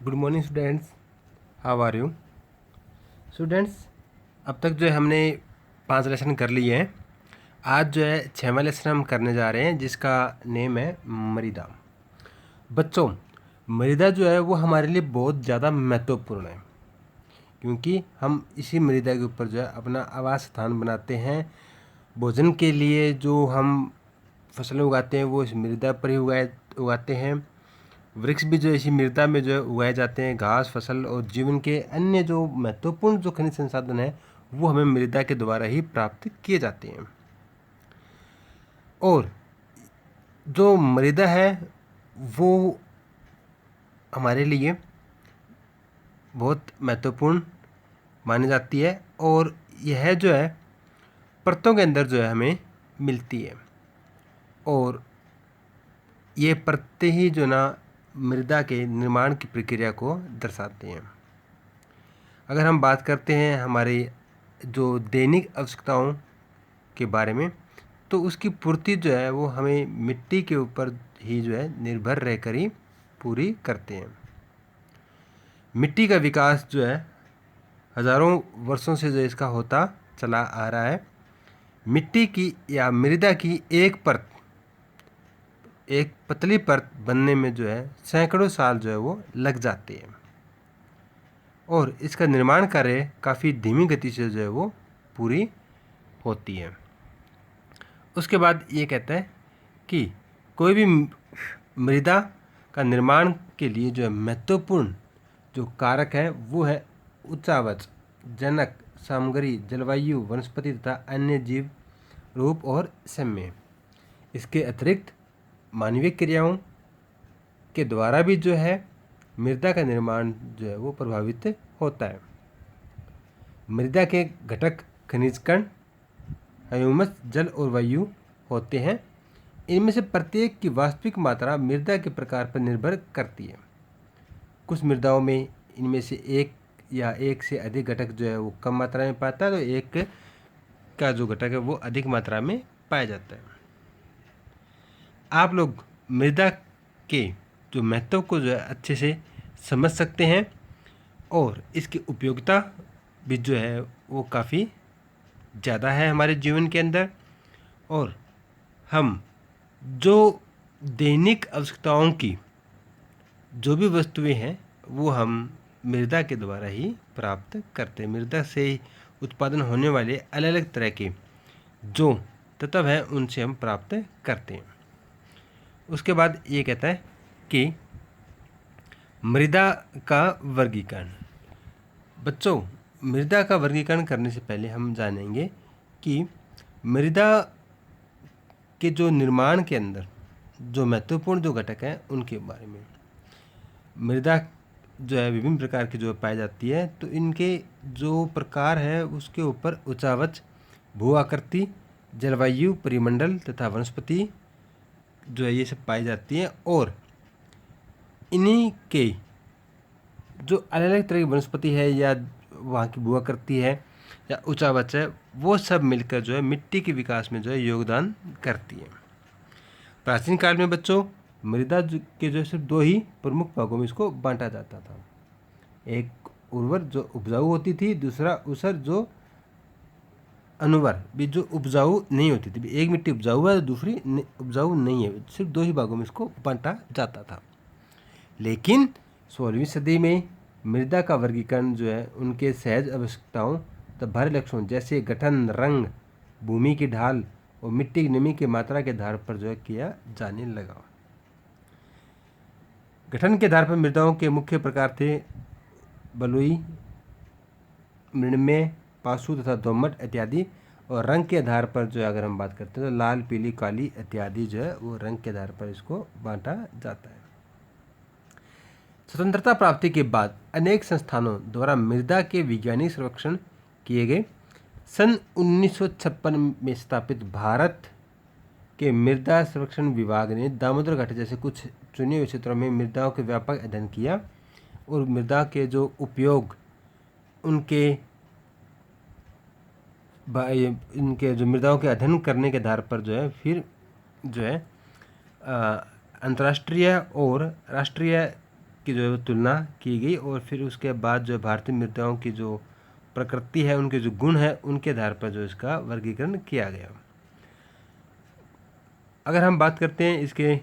Good morning students, how are you students. अब तक जो है हमने 5 लेसन कर लिए हैं। आज जो है 6वां लेसन हम करने जा रहे हैं जिसका नेम है मृदा। बच्चों, मृदा जो है वो हमारे लिए बहुत ज़्यादा महत्वपूर्ण है क्योंकि हम इसी मृदा के ऊपर जो है अपना आवास स्थान बनाते हैं। भोजन के लिए जो हम फसलें उगाते हैं वो इस मृदा पर ही उगाते हैं। वृक्ष भी जो इसी मृदा में जो है उगाए जाते हैं। घास, फसल और जीवन के अन्य जो महत्वपूर्ण जो खनिज संसाधन है वो हमें मृदा के द्वारा ही प्राप्त किए जाते हैं। और जो मृदा है वो हमारे लिए बहुत महत्वपूर्ण मानी जाती है और यह जो है परतों के अंदर जो है हमें मिलती है और ये परतें ही जो ना मृदा के निर्माण की प्रक्रिया को दर्शाते हैं। अगर हम बात करते हैं हमारे जो दैनिक आवश्यकताओं के बारे में, तो उसकी पूर्ति जो है वो हमें मिट्टी के ऊपर ही जो है निर्भर रहकर ही पूरी करते हैं। मिट्टी का विकास जो है हज़ारों वर्षों से जो इसका होता चला आ रहा है। मिट्टी की या मृदा की एक पतली परत बनने में जो है सैकड़ों साल जो है वो लग जाते हैं और इसका निर्माण कार्य काफ़ी धीमी गति से जो है वो पूरी होती है। उसके बाद ये कहता है कि कोई भी मृदा का निर्माण के लिए जो है महत्वपूर्ण जो कारक है वो है उच्चावच, जनक, सामग्री, जलवायु, वनस्पति तथा अन्य जीव रूप और समय। इसके अतिरिक्त मानवीय क्रियाओं के द्वारा भी जो है मृदा का निर्माण जो है वो प्रभावित होता है। मृदा के घटक खनिज कण, ह्यूमस, जल और वायु होते हैं। इनमें से प्रत्येक की वास्तविक मात्रा मृदा के प्रकार पर निर्भर करती है। कुछ मृदाओं में इनमें से एक या एक से अधिक घटक जो है वो कम मात्रा में पाता है, तो एक का जो घटक है वो अधिक मात्रा में पाया जाता है। आप लोग मृदा के जो महत्व को जो है अच्छे से समझ सकते हैं और इसकी उपयोगिता भी जो है वो काफ़ी ज़्यादा है हमारे जीवन के अंदर। और हम जो दैनिक आवश्यकताओं की जो भी वस्तुएं हैं वो हम मृदा के द्वारा ही प्राप्त करते हैं। मृदा से ही उत्पादन होने वाले अलग अलग तरह के जो तत्व हैं उनसे हम प्राप्त करते हैं। उसके बाद ये कहता है कि मृदा का वर्गीकरण। बच्चों, मृदा का वर्गीकरण करने से पहले हम जानेंगे कि मृदा के जो निर्माण के अंदर जो महत्वपूर्ण जो घटक हैं उनके बारे में। मृदा जो है विभिन्न प्रकार की जो पाई जाती है, तो इनके जो प्रकार है उसके ऊपर उच्चावच, भू आकृति, जलवायु, परिमंडल तथा वनस्पति जो है ये सब पाई जाती हैं। और इन्हीं के जो अलग अलग तरह की वनस्पति है या वहाँ की भू आकृति है या उच्चावच है वो सब मिलकर जो है मिट्टी के विकास में जो है योगदान करती है। प्राचीन काल में बच्चों मृदा के जो सिर्फ 2 ही प्रमुख भागों में इसको बांटा जाता था। एक उर्वर जो उपजाऊ होती थी, दूसरा ऊसर जो अनुवर भी जो उपजाऊ नहीं होती थी। एक मिट्टी उपजाऊ है, दूसरी उपजाऊ नहीं है। सिर्फ 2 ही भागों में इसको बांटा जाता था। लेकिन 16वीं सदी में मृदा का वर्गीकरण जो है उनके सहज आवश्यकताओं तथा बाहरी लक्षणों जैसे गठन, रंग, भूमि की ढाल और मिट्टी की नमी की मात्रा के आधार पर जो है किया जाने लगा। गठन के आधार पर मृदाओं के मुख्य प्रकार थे बलुई, मृण्मय, पासु तथा दोमट इत्यादि। और रंग के आधार पर जो है अगर हम बात करते हैं तो लाल, पीली, काली इत्यादि जो है वो रंग के आधार पर इसको बांटा जाता है। स्वतंत्रता प्राप्ति के बाद अनेक संस्थानों द्वारा मृदा के वैज्ञानिक सर्वेक्षण किए गए। सन 1956 में स्थापित भारत के मृदा सर्वेक्षण विभाग ने दामोदर घाटी जैसे कुछ चुने हुए क्षेत्रों में मृदाओं के व्यापक अध्ययन किया और मृदा के जो उपयोग इनके जो मृदाओं के अध्ययन करने के आधार पर जो है फिर जो है अंतर्राष्ट्रीय और राष्ट्रीय की जो है वो तुलना की गई और फिर उसके बाद जो भारतीय मृदाओं की जो प्रकृति है, उनके जो गुण है, उनके आधार पर जो इसका वर्गीकरण किया गया। अगर हम बात करते हैं इसके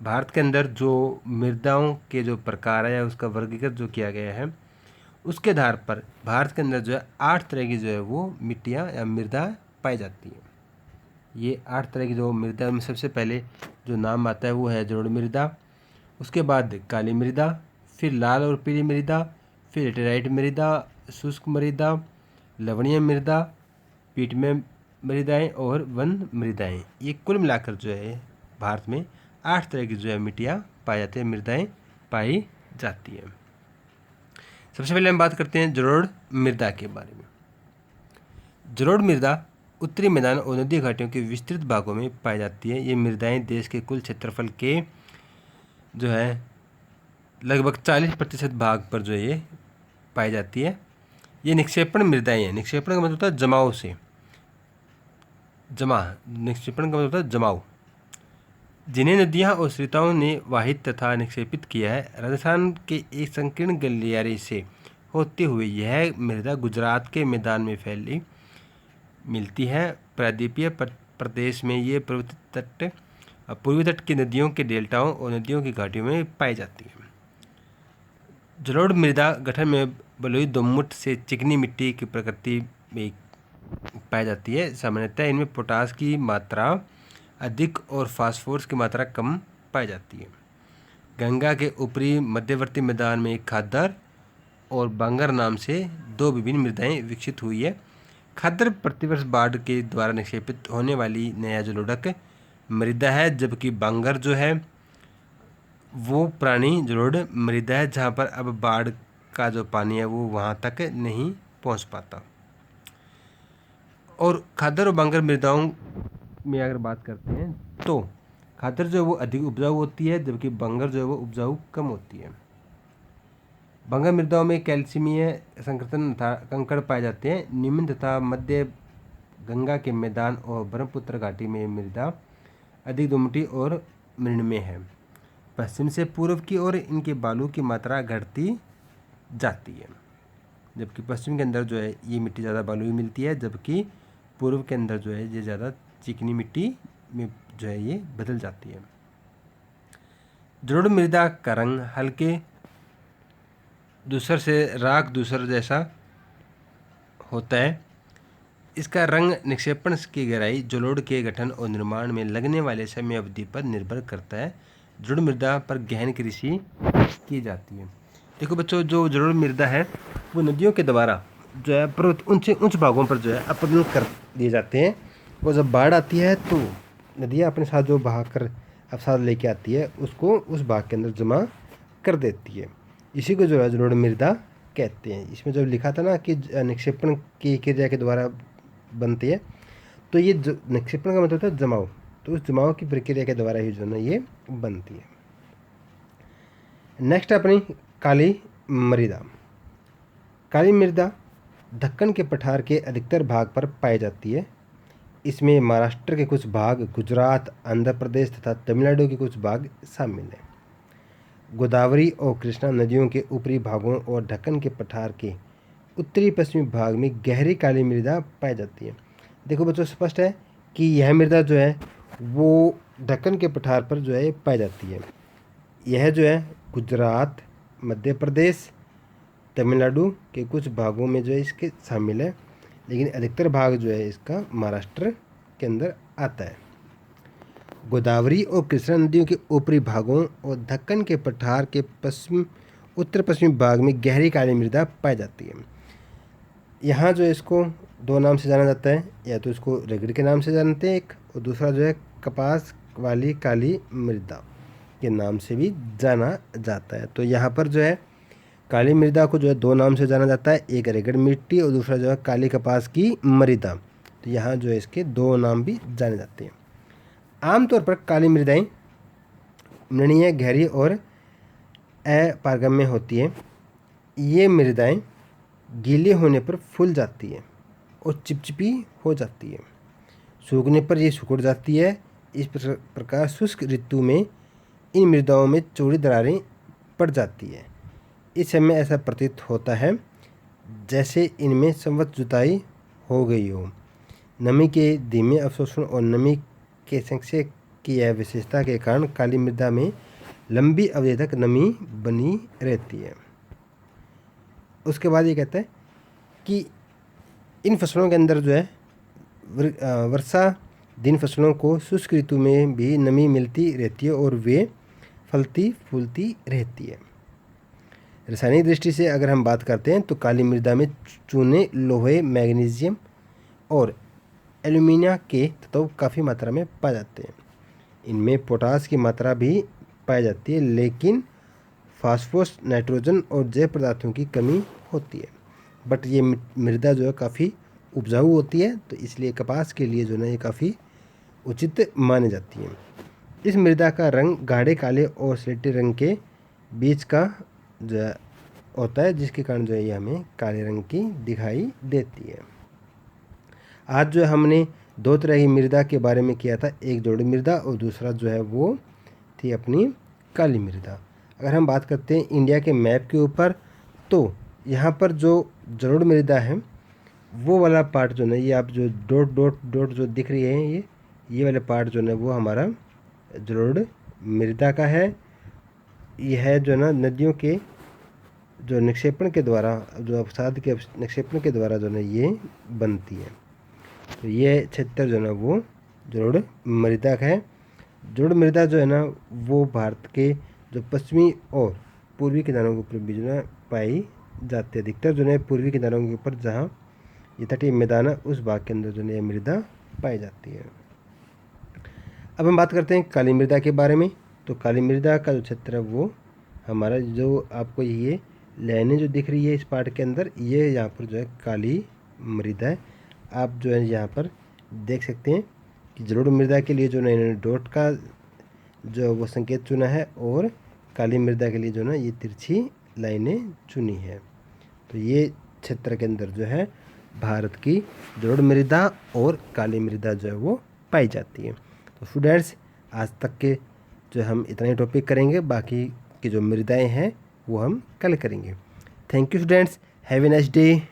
भारत के अंदर जो मृदाओं के जो प्रकार है या उसका वर्गीकरण जो किया गया है, उसके आधार पर भारत के अंदर जो है 8 तरह की जो है वो मिट्टियाँ या मृदा पाई जाती हैं। ये 8 तरह की जो मृदा में सबसे पहले जो नाम आता है वो है जलोढ़ मृदा, उसके बाद काली मृदा, फिर लाल और पीली मृदा, फिर लेटेराइट मृदा, शुष्क मृदा, लवणीय मृदा, पीटमय मृदाएँ और वन मृदाएँ। ये कुल मिलाकर जो है भारत में 8 तरह की जो है मिट्टियाँ पाई जाती हैं, मृदाएँ पाई जाती हैं। सबसे पहले हम बात करते हैं जलोढ़ मृदा के बारे में। जलोढ़ मृदा उत्तरी मैदान और नदी घाटियों के विस्तृत भागों में पाई जाती है। ये मृदाएँ देश के कुल क्षेत्रफल के जो है लगभग 40% भाग पर जो है ये पाई जाती है। ये निक्षेपण मृदाएँ हैं। निक्षेपण का मतलब होता है जमाव से, निक्षेपण का मतलब होता है जमाव, जिन्हें नदियाँ और सरिताओं ने वाहित तथा निक्षेपित किया है। राजस्थान के एक संकीर्ण गलियारे से होते हुए यह मृदा गुजरात के मैदान में फैली मिलती है। प्रायद्वीपीय प्रदेश में ये पूर्वी तट की नदियों के डेल्टाओं और नदियों की घाटियों में पाई जाती है। जलोढ़ मृदा गठन में बलुई दोमट से चिकनी मिट्टी की प्रकृति में पाई जाती है। सामान्यतः इनमें पोटास की मात्रा अधिक और फास्फोरस की मात्रा कम पाई जाती है। गंगा के ऊपरी मध्यवर्ती मैदान में खादर और बांगर नाम से 2 विभिन्न मृदाएँ विकसित हुई है। खादर प्रतिवर्ष बाढ़ के द्वारा निक्षेपित होने वाली नया जलोढ़क मृदा है, जबकि बांगर जो है वो पुरानी जलोढ़ मृदा है, जहाँ पर अब बाढ़ का जो पानी है वो वहाँ तक नहीं पहुँच पाता। और खादर और बांगर मृदाओं में अगर बात करते हैं तो खादर जो है वो अधिक उपजाऊ होती है, जबकि बांगर जो है वो उपजाऊ कम होती है। बांगर मृदाओं में कैल्शियमीय संकर्षण तथा कंकड़ पाए जाते हैं। निम्न तथा मध्य गंगा के मैदान और ब्रह्मपुत्र घाटी में मृदा अधिक दोमटी और मृणमय है। पश्चिम से पूर्व की ओर इनके बालू की मात्रा घटती जाती है, जबकि पश्चिम के अंदर जो है ये मिट्टी ज़्यादा बालुई मिलती है, जबकि पूर्व के अंदर जो है ये ज़्यादा चिकनी मिट्टी में जो है ये बदल जाती है। जलोढ़ मृदा का रंग हल्के धूसर से राख धूसर जैसा होता है। इसका रंग निक्षेपण की गहराई, जलोढ़ के गठन और निर्माण में लगने वाले समय अवधि पर निर्भर करता है। जलोढ़ मृदा पर गहन कृषि की जाती है। देखो बच्चों, जो जलोढ़ मृदा है वो नदियों के द्वारा जो है पर्वत उच्च भागों पर जो है अपघटन कर दिए जाते हैं, और जब बाढ़ आती है तो नदियाँ अपने साथ जो बहा कर अवसाद लेके आती है उसको उस भाग के अंदर जमा कर देती है। इसी को जो है जलोढ़ मृदा कहते हैं। इसमें जब लिखा था ना कि निक्षेपण की क्रिया के द्वारा बनती है, तो ये निक्षेपण का मतलब होता है जमाव, तो उस जमाव की प्रक्रिया के द्वारा ही जो है ये बनती है। नेक्स्ट अपनी काली मृदा। काली मृदा दक्कन के पठार के अधिकतर भाग पर पाई जाती है। इसमें महाराष्ट्र के कुछ भाग, गुजरात, आंध्र प्रदेश तथा तमिलनाडु के कुछ भाग शामिल हैं। गोदावरी और कृष्णा नदियों के ऊपरी भागों और दक्कन के पठार के उत्तरी पश्चिमी भाग में गहरी काली मृदा पाई जाती है। देखो बच्चों, स्पष्ट है कि यह मृदा जो है वो दक्कन के पठार पर जो है पाई जाती है। यह जो है गुजरात, मध्य प्रदेश, तमिलनाडु के कुछ भागों में जो है इसके शामिल है, लेकिन अधिकतर भाग जो है इसका महाराष्ट्र के अंदर आता है। गोदावरी और कृष्णा नदियों के ऊपरी भागों और दक्कन के पठार के उत्तर पश्चिमी भाग में गहरी काली मृदा पाई जाती है। यहाँ जो है इसको 2 नाम से जाना जाता है, या तो इसको रेगड़ के नाम से जानते हैं एक, और दूसरा जो है कपास वाली काली मृदा के नाम से भी जाना जाता है। तो यहाँ पर जो है काली मृदा को जो है 2 नाम से जाना जाता है, एक रेगड़ मिट्टी और दूसरा जो है काली कपास की मृदा। तो यहाँ जो है इसके 2 नाम भी जाने जाते हैं। आमतौर पर काली मृदाएँ मृणीय, गहरी और अपारगम्य होती है। ये मृदाएँ गीले होने पर फूल जाती है और चिपचिपी हो जाती है। सूखने पर ये सिकुड़ जाती है। इस प्रकार शुष्क ऋतु में इन मृदाओं में चौड़ी दरारें पड़ जाती है। इस समय ऐसा प्रतीत होता है जैसे इनमें संवत जुताई हो गई हो। नमी के धीमे अवशोषण और नमी के संचय की यह विशेषता के कारण काली मृदा में लंबी अवधि तक नमी बनी रहती है। उसके बाद ये कहता है कि इन फसलों के अंदर जो है वर्षा दिन फसलों को शुष्क ऋतु में भी नमी मिलती रहती है और वे फलती फूलती रहती है। रासायनिक दृष्टि से अगर हम बात करते हैं तो काली मृदा में चूने, लोहे, मैग्नीशियम और एल्यूमिनियम के तत्व काफ़ी मात्रा में पाए जाते हैं। इनमें पोटास की मात्रा भी पाई जाती है, लेकिन फास्फोरस, नाइट्रोजन और जैव पदार्थों की कमी होती है। बट ये मृदा जो है काफ़ी उपजाऊ होती है, तो इसलिए कपास के लिए जो है ये काफ़ी उचित मानी जाती है। इस मृदा का रंग गाढ़े काले और स्लेटी रंग के बीच का जो होता है, जिसके कारण जो है ये हमें काले रंग की दिखाई देती है। आज जो हमने दो तरह की मृदा के बारे में किया था, एक जलोढ़ मृदा और दूसरा जो है वो थी अपनी काली मृदा। अगर हम बात करते हैं इंडिया के मैप के ऊपर, तो यहाँ पर जो जलोढ़ मृदा है वो वाला पार्ट जो है, ये आप जो डॉट डॉट डॉट जो दिख रही है, ये वाला पार्ट जो है वो हमारा जलोढ़ मृदा का है। यह जो है ना नदियों के जो निक्षेपण के द्वारा, जो अवसाद के निक्षेपण के द्वारा जो है ये बनती है। तो ये क्षेत्र जो है ना वो जलोढ़ मृदा का है। जलोढ़ मृदा जो है ना वो भारत के जो पश्चिमी और पूर्वी किनारों के ऊपर भी जो है पाई जाती है। अधिकतर जो है पूर्वी किनारों के ऊपर, जहाँ ये तटीय मैदान है, उस भाग के अंदर जो है मृदा पाई जाती है। अब हम बात करते हैं काली मृदा के बारे में। तो काली मृदा का जो क्षेत्र है वो हमारा, जो आपको ये लाइनें जो दिख रही है इस पार्ट के अंदर, ये यहाँ पर जो है काली मृदा है। आप जो है यहाँ पर देख सकते हैं कि जलोढ़ मृदा के लिए जो है इन्होंने डॉट का जो वो संकेत चुना है, और काली मृदा के लिए जो ना ये तिरछी लाइनें चुनी है। तो ये क्षेत्र के अंदर जो है भारत की जलोढ़ मृदा और काली मृदा जो है वो पाई जाती है। तो स्टूडेंट्स, आज तक के जो हम इतने टॉपिक करेंगे, बाकी की जो मृदाएं हैं वो हम कल करेंगे। Thank you students, have a nice day.